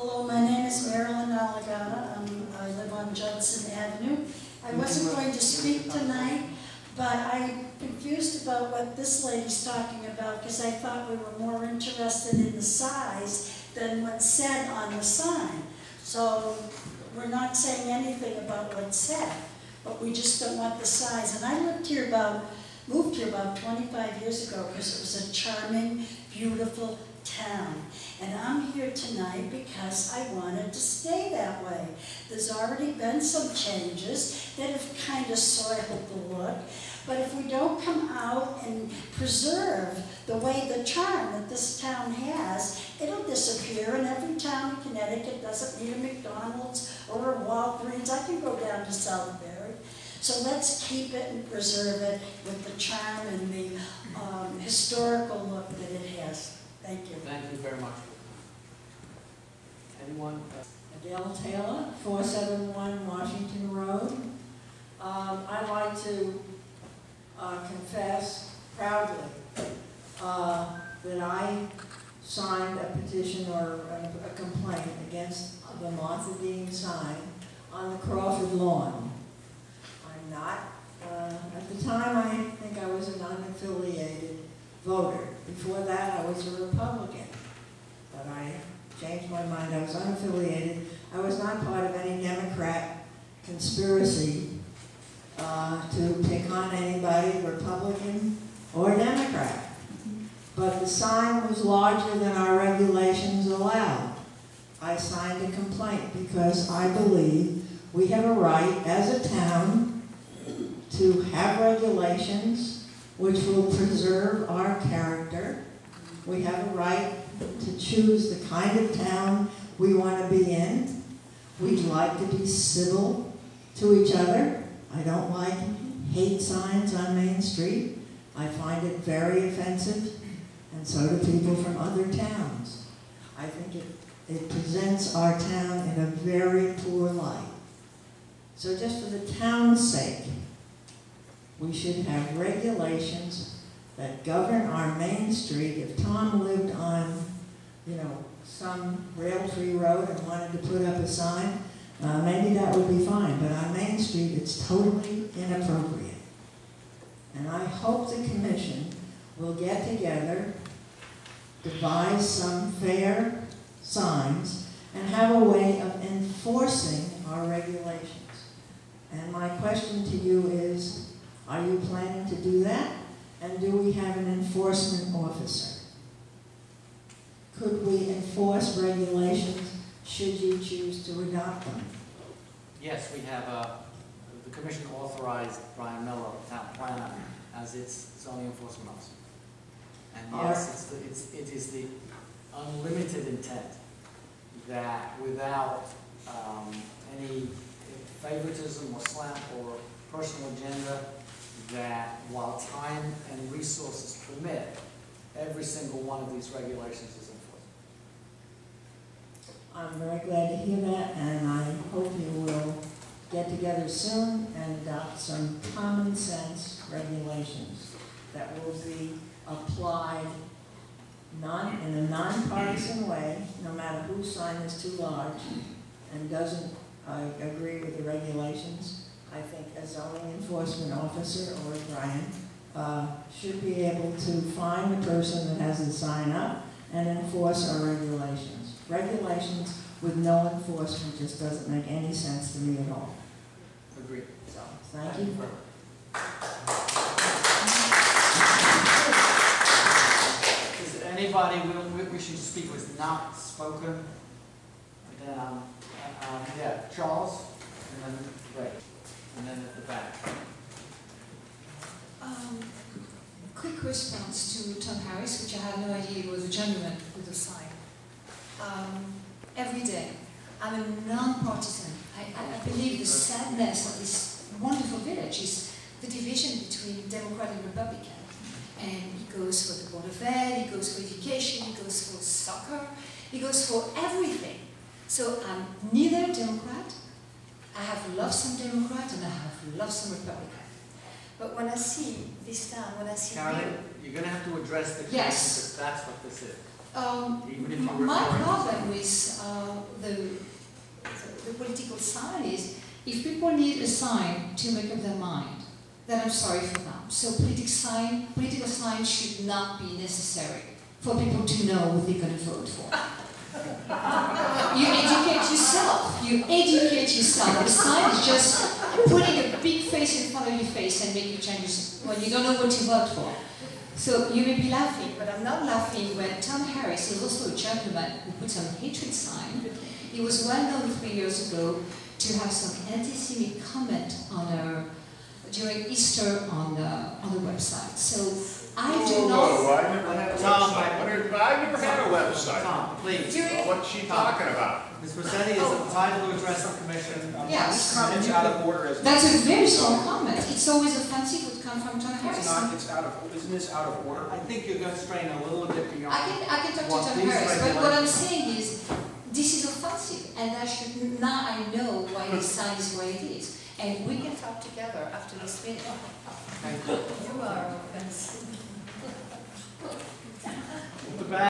Hello, my name is Marilyn Alagata. I live on Judson Avenue. I wasn't going to speak tonight, but I'm confused about what this lady's talking about because I thought we were more interested in the size than what's said on the sign. So we're not saying anything about what's said, but we just don't want the size. And I moved here about 25 years ago because it was a charming, beautiful town. And I'm here tonight because I wanted to stay that way. There's already been some changes that have kind of soiled the look. But if we don't come out and preserve the way, the charm that this town has, it'll disappear. And every town in Connecticut doesn't need a McDonald's or a Walgreens. I can go down to Southbury. So let's keep it and preserve it with the charm and the historical look that it has. Thank you. Thank you very much. Anyone? Adele Taylor, 471 Washington Road. I'd like to confess proudly that I signed a petition or a complaint against the Martha Dean sign on the Crawford lawn. I'm not, at the time I think I was an unaffiliated voter. Before that I was a Republican, but I changed my mind. I was unaffiliated. I was not part of any Democrat conspiracy to pick on anybody, Republican or Democrat. But the sign was larger than our regulations allowed. I signed a complaint because I believe we have a right as a town to have regulations which will preserve our character. We have a right to choose the kind of town we want to be in. We'd like to be civil to each other. I don't like hate signs on Main Street. I find it very offensive, and so do people from other towns. I think it presents our town in a very poor light. So just for the town's sake, we should have regulations that govern our Main Street. If Tom lived on, some rail-free road and wanted to put up a sign, maybe that would be fine. But on Main Street, it's totally inappropriate. And I hope the commission will get together, devise some fair signs, and have a way of enforcing our regulations. And my question to you is, are you planning to do that? And do we have an enforcement officer? Could we enforce regulations should you choose to adopt them? Yes, we have the commission authorized Brian Miller, town planner, as its zoning enforcement officer. And yes, it is the unlimited intent that without any favoritism or slant or personal agenda, that while time and resources permit, every single one of these regulations is enforced. I'm very glad to hear that, and I hope you will get together soon and adopt some common sense regulations that will be applied in a nonpartisan way, no matter whose sign is too large and doesn't agree with the regulations. I think a zoning enforcement officer, or Brian, should be able to find the person that has the sign up and enforce our regulations. Regulations with no enforcement just doesn't make any sense to me at all. Agreed. So, thank you. Is there anybody wishing to speak who has not spoken? And then, yeah, Charles, and then Ray, and then at the back. Quick response to Tom Harris, which I had no idea was a gentleman with a sign. Every day, I'm a non-partisan. I believe the sadness of this wonderful village is the division between Democrat and Republican. And he goes for the Board of Ed, he goes for education, he goes for soccer, he goes for everything. So I'm neither Democrat, I have loved some Democrat, and I have loved some Republican. But when I see this town, when I see Carolyn, you're going to have to address the question, because that's what this is. my problem with the political sign is, if people need a sign to make up their mind, then I'm sorry for them. So political sign should not be necessary for people to know what they're going to vote for. You educate yourself. You educate yourself. The sign is just putting a big face in front of your face and making changes when you don't know what to vote for. So you may be laughing, but I'm not laughing when Tom Harris is also a gentleman who put some hatred sign. He was well known 3 years ago to have some anti-Semitic comment on during Easter on the website. So I do not. I never had a website. I never had a website. Tom, please. Well, what's she talking about? Ms. Rossetti is entitled to address the commission. Yes. It's out of order. That's a very strong comment. It's always offensive would come from Tom Harris. It's not, it's out of, isn't this out of order? I think you're going to strain a little bit beyond. I can talk what to Tom these Harris, but what I'm regulations- saying is, this is offensive, and I should now I know why this sign is where it is. And we can talk together after this meeting. Thank you. You are